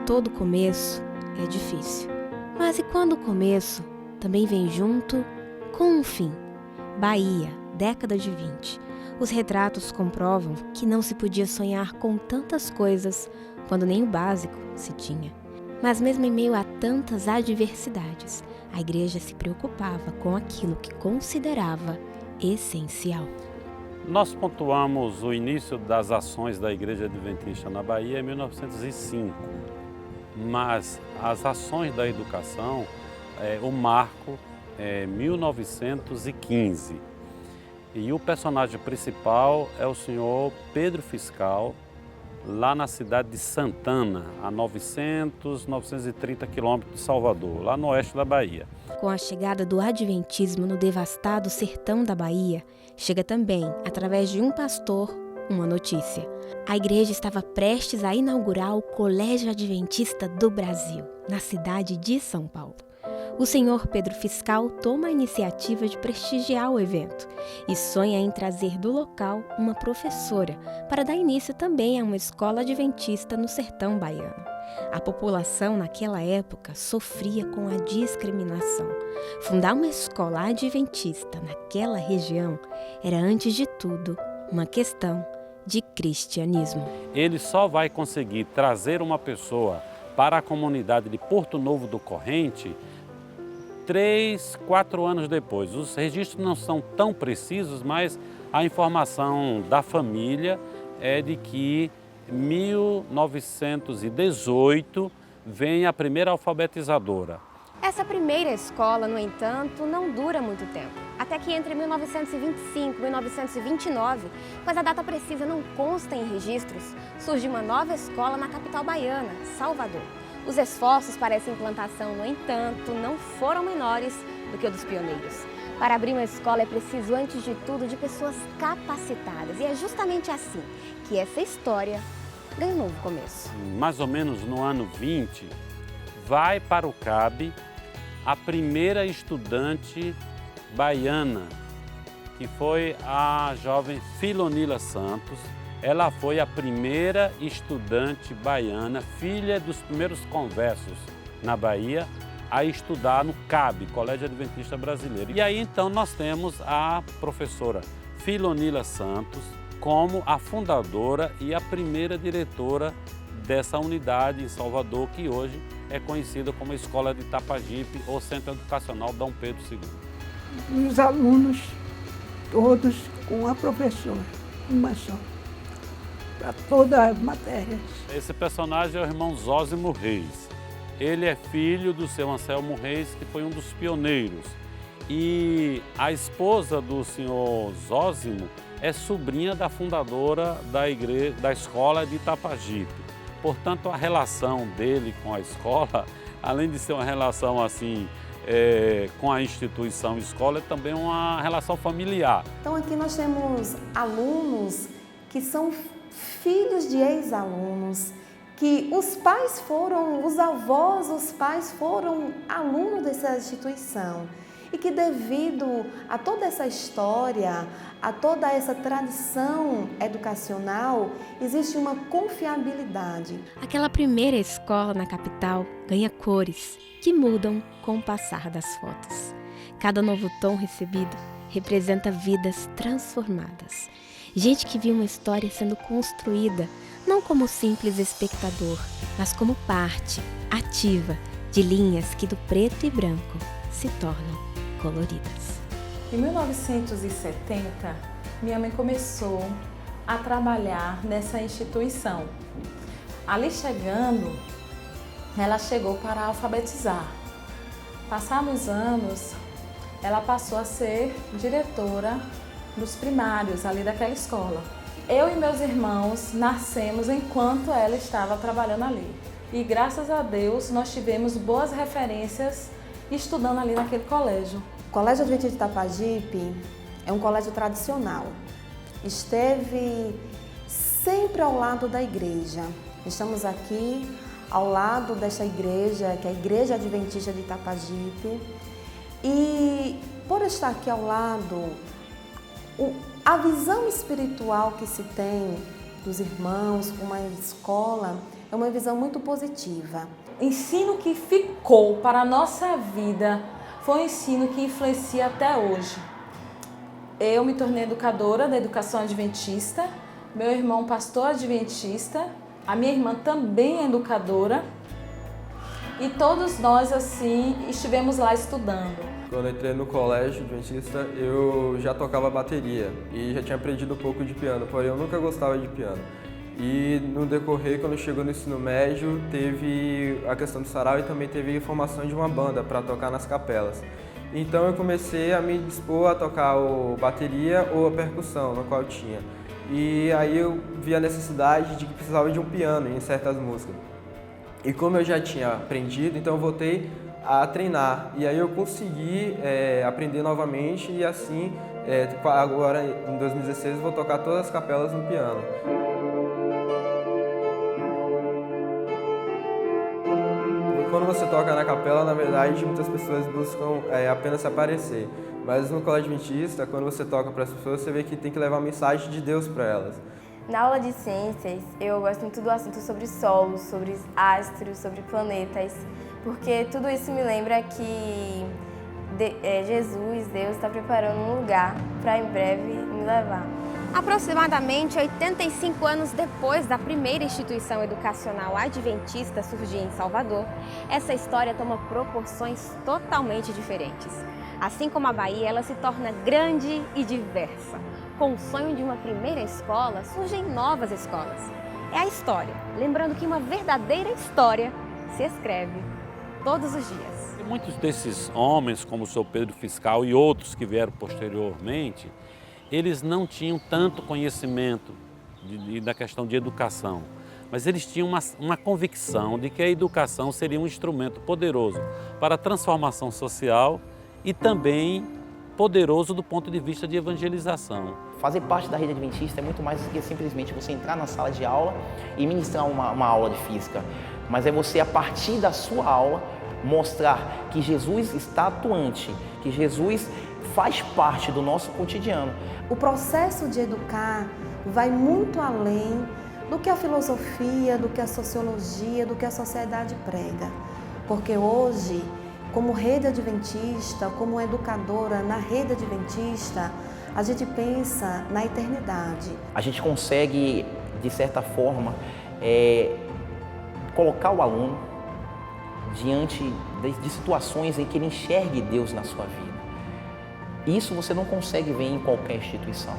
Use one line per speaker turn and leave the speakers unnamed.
todo começo é difícil. Mas e quando o começo também vem junto com um fim? Bahia, década de 20. Os retratos comprovam que não se podia sonhar com tantas coisas quando nem o básico se tinha. Mas mesmo em meio a tantas adversidades, a igreja se preocupava com aquilo que considerava essencial.
Nós pontuamos o início das ações da Igreja Adventista na Bahia em 1905, mas as ações da educação, o marco é 1915. E o personagem principal é o senhor Pedro Fiscal, lá na cidade de Santana, a 930 quilômetros de Salvador, lá no oeste da Bahia.
Com a chegada do adventismo no devastado sertão da Bahia, chega também, através de um pastor, uma notícia. A igreja estava prestes a inaugurar o Colégio Adventista do Brasil, na cidade de São Paulo. O senhor Pedro Fiscal toma a iniciativa de prestigiar o evento e sonha em trazer do local uma professora para dar início também a uma escola adventista no sertão baiano. A população naquela época sofria com a discriminação. Fundar uma escola adventista naquela região era, antes de tudo, uma questão de cristianismo.
Ele só vai conseguir trazer uma pessoa para a comunidade de Porto Novo do Corrente 3, 4 anos depois. Os registros não são tão precisos, mas a informação da família é de que em 1918 vem a primeira alfabetizadora.
Essa primeira escola, no entanto, não dura muito tempo. Até que entre 1925 e 1929, pois a data precisa não consta em registros, surge uma nova escola na capital baiana, Salvador. Os esforços para essa implantação, no entanto, não foram menores do que o dos pioneiros. Para abrir uma escola é preciso, antes de tudo, de pessoas capacitadas. E é justamente assim que essa história ganha um novo começo.
Mais ou menos no ano 20, vai para o CAB a primeira estudante baiana, que foi a jovem Filonila Santos. Ela foi a primeira estudante baiana, filha dos primeiros conversos na Bahia, a estudar no CAB, Colégio Adventista Brasileiro. E aí então nós temos a professora Filonila Santos como a fundadora e a primeira diretora dessa unidade em Salvador, que hoje é conhecida como Escola de Itapajipe ou Centro Educacional Dom Pedro II.
Os alunos, todos com a professora, uma só, para todas as matérias.
Esse personagem é o irmão Zósimo Reis. Ele é filho do seu Anselmo Reis, que foi um dos pioneiros. E a esposa do senhor Zósimo é sobrinha da fundadora da escola de Itapajipe. Portanto, a relação dele com a escola, além de ser uma relação assim, com a instituição escola, é também uma relação familiar.
Então aqui nós temos alunos que são filhos de ex-alunos, que os pais foram, os avós, os pais foram alunos dessa instituição e que devido a toda essa história, a toda essa tradição educacional, existe uma confiabilidade.
Aquela primeira escola na capital ganha cores que mudam com o passar das fotos. Cada novo tom recebido representa vidas transformadas. Gente que viu uma história sendo construída, não como simples espectador, mas como parte ativa de linhas que do preto e branco se tornam coloridas.
Em 1970, minha mãe começou a trabalhar nessa instituição. Ali chegando, ela chegou para alfabetizar. Passados anos, ela passou a ser diretora dos primários ali daquela escola. Eu e meus irmãos nascemos enquanto ela estava trabalhando ali. E graças a Deus nós tivemos boas referências estudando ali naquele colégio.
O Colégio Adventista de Itapajipe é um colégio tradicional. Esteve sempre ao lado da igreja. Estamos aqui ao lado desta igreja, que é a Igreja Adventista de Itapajipe. E por estar aqui ao lado, a visão espiritual que se tem dos irmãos com uma escola é uma visão muito positiva.
O ensino que ficou para a nossa vida foi um ensino que influencia até hoje. Eu me tornei educadora da educação adventista, meu irmão pastor adventista, a minha irmã também é educadora e todos nós assim estivemos lá estudando.
Quando eu entrei no colégio adventista, eu já tocava bateria e já tinha aprendido um pouco de piano, porém eu nunca gostava de piano. E no decorrer, quando chegou no ensino médio, teve a questão do sarau e também teve a formação de uma banda para tocar nas capelas. Então eu comecei a me dispor a tocar ou bateria ou a percussão, no qual eu tinha. E aí eu vi a necessidade de que precisava de um piano em certas músicas. E como eu já tinha aprendido, então eu voltei a treinar. E aí eu consegui aprender novamente e assim, agora em 2016, vou tocar todas as capelas no piano. Quando você toca na capela, na verdade, muitas pessoas buscam apenas se aparecer. Mas no colégio adventista, quando você toca para as pessoas, você vê que tem que levar a mensagem de Deus para elas.
Na aula de ciências, eu gosto muito do assunto sobre solos, sobre astros, sobre planetas, porque tudo isso me lembra que Jesus, Deus, está preparando um lugar para em breve me levar. Aproximadamente 85 anos depois da primeira instituição educacional adventista surgir em Salvador, essa história toma proporções totalmente diferentes. Assim como a Bahia, ela se torna grande e diversa. Com o sonho de uma primeira escola, surgem novas escolas. É a história, lembrando que uma verdadeira história se escreve todos os dias.
E muitos desses homens, como o Sr. Pedro Fiscal e outros que vieram posteriormente, eles não tinham tanto conhecimento da questão de educação, mas eles tinham uma convicção de que a educação seria um instrumento poderoso para a transformação social e também poderoso do ponto de vista de evangelização.
Fazer parte da rede adventista é muito mais do que simplesmente você entrar na sala de aula e ministrar uma aula de física, mas é você, a partir da sua aula, mostrar que Jesus está atuante, que Jesus faz parte do nosso cotidiano.
O processo de educar vai muito além do que a filosofia, do que a sociologia, do que a sociedade prega. Porque hoje, como rede adventista, como educadora na rede adventista, a gente pensa na eternidade.
A gente consegue, de certa forma, colocar o aluno diante de situações em que ele enxergue Deus na sua vida. Isso você não consegue ver em qualquer instituição.